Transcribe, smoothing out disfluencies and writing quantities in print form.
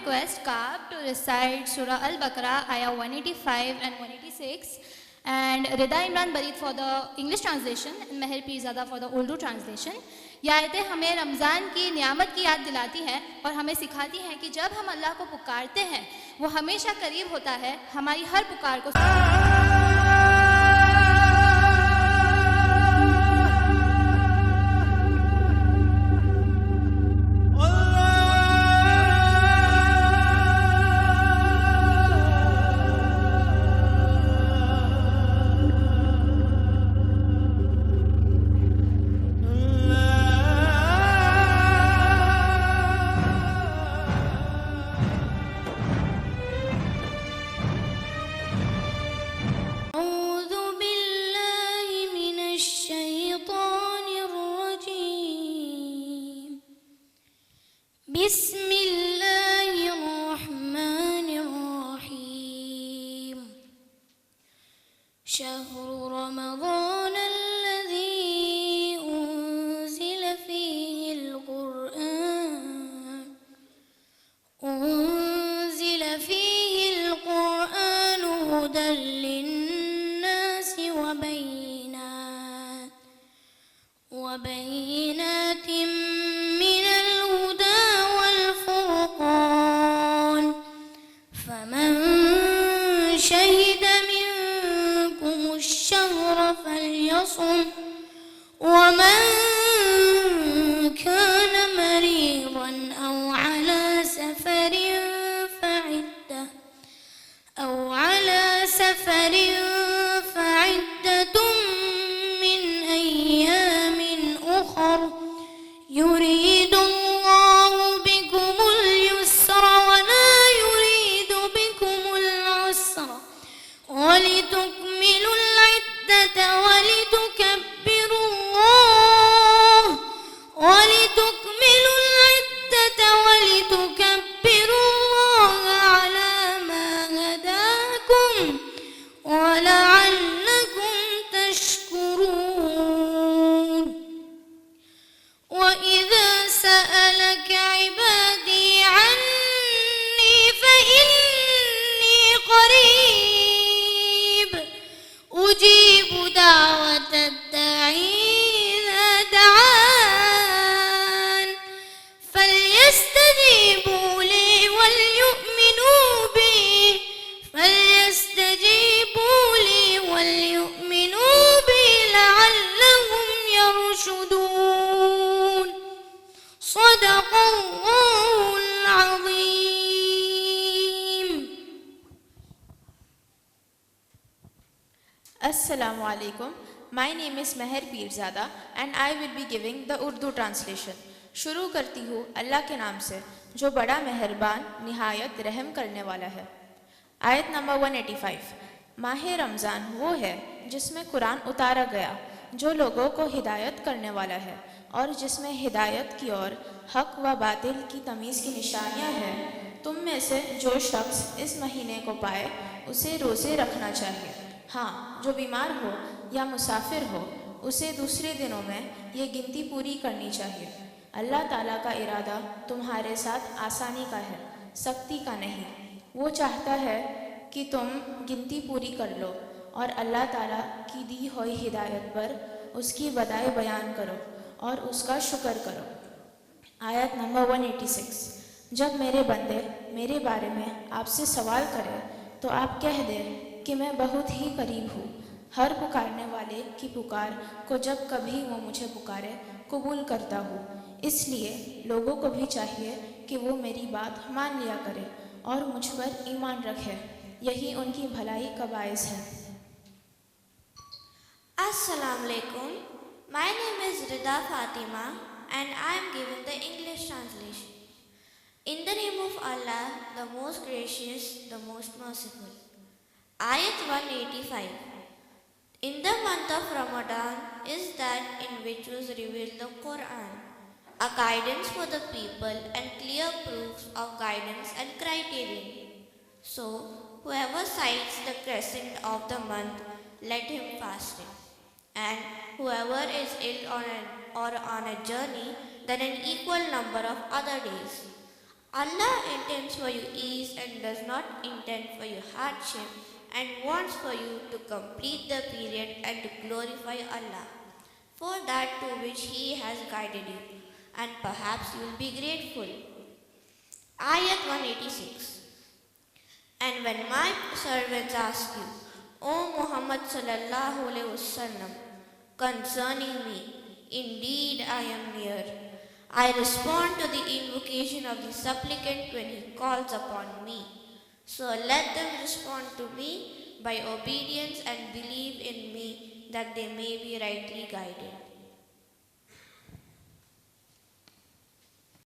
request Kaab to recite Surah Al-Baqarah, Ayah 185 and 186, and Rida Imran Barid for the English translation and Meher Pirzada for the Urdu translation. یہ آیتیں ہمیں رمضان کی نعمت کی یاد دلاتی ہیں اور ہمیں سکھاتی ہیں کہ جب ہم اللہ کو پکارتے ہیں وہ ہمیشہ قریب ہوتا ہے ہماری ہر پکار کو. بسم الله الرحمن الرحيم شهر رمضان الذي أنزل فيه القرآن هدى للناس وبينات من الهدى والفرقان فمن شهد منكم الشهر فليصم ومن كان مريضا أو على سفر فعدة من أيام أخر يريد الله بكم اليسر ولا يريد بكم العسر ولتكملوا العدة ولتكبروا الله على ما هداكم ولعلكم تشكرون. وإذا سألك عبادي عني فإني قريب أجيب دعوة الداعي إذا دعان فليستجيبوا لي وليؤمنوا بي لعلهم يرشدون. صدق الله العظيم. Assalamu alaikum. My name is Meher Pirzada and I will be giving the Urdu translation. شروع کرتی ہوں اللہ کے نام سے جو بڑا مہربان نہایت رحم کرنے والا ہے. آیت نمبر 185. ماہ رمضان وہ ہے جس میں قرآن اتارا گیا جو لوگوں کو ہدایت کرنے والا ہے اور جس میں ہدایت کی اور حق و باطل کی تمیز کی نشانیاں ہیں. تم میں سے جو شخص اس مہینے کو پائے اسے روزے رکھنا چاہیے. ہاں جو بیمار ہو یا مسافر ہو اسے دوسرے دنوں میں یہ گنتی پوری کرنی چاہیے. اللہ تعالیٰ کا ارادہ تمہارے ساتھ آسانی کا ہے سختی کا نہیں. وہ چاہتا ہے کہ تم گنتی پوری کر لو اور اللہ تعالیٰ کی دی ہوئی ہدایت پر اس کی بدائے بیان کرو اور اس کا شکر کرو. آیت نمبر 186. جب میرے بندے میرے بارے میں آپ سے سوال کرے تو آپ کہہ دیں کہ میں بہت ہی قریب ہوں. ہر پکارنے والے کی پکار کو جب کبھی وہ مجھے پکارے قبول کرتا ہوں. اس لیے لوگوں کو بھی چاہیے کہ وہ میری بات مان لیا کرے اور مجھ پر ایمان رکھے. یہی ان کی بھلائی کا باعث ہے. Assalamu alaikum. My name is Rida Fatima and I am giving the English translation. In the name of Allah, the most gracious, the most merciful. Ayat 185. In the month of Ramadan is that in which was revealed the Quran, a guidance for the people and clear proofs of guidance and criterion. So, whoever sights the crescent of the month, let him fast it. And whoever is ill or on a journey, then an equal number of other days. Allah intends for you ease and does not intend for you hardship and wants for you to complete the period and to glorify Allah for that to which He has guided you, and perhaps you will be grateful. Ayat 186. And when my servants ask you, O Muhammad sallallahu alaihi wasallam, concerning me, indeed I am near. I respond to the invocation of the supplicant when he calls upon me. So let them respond to me by obedience and believe in me that they may be rightly guided.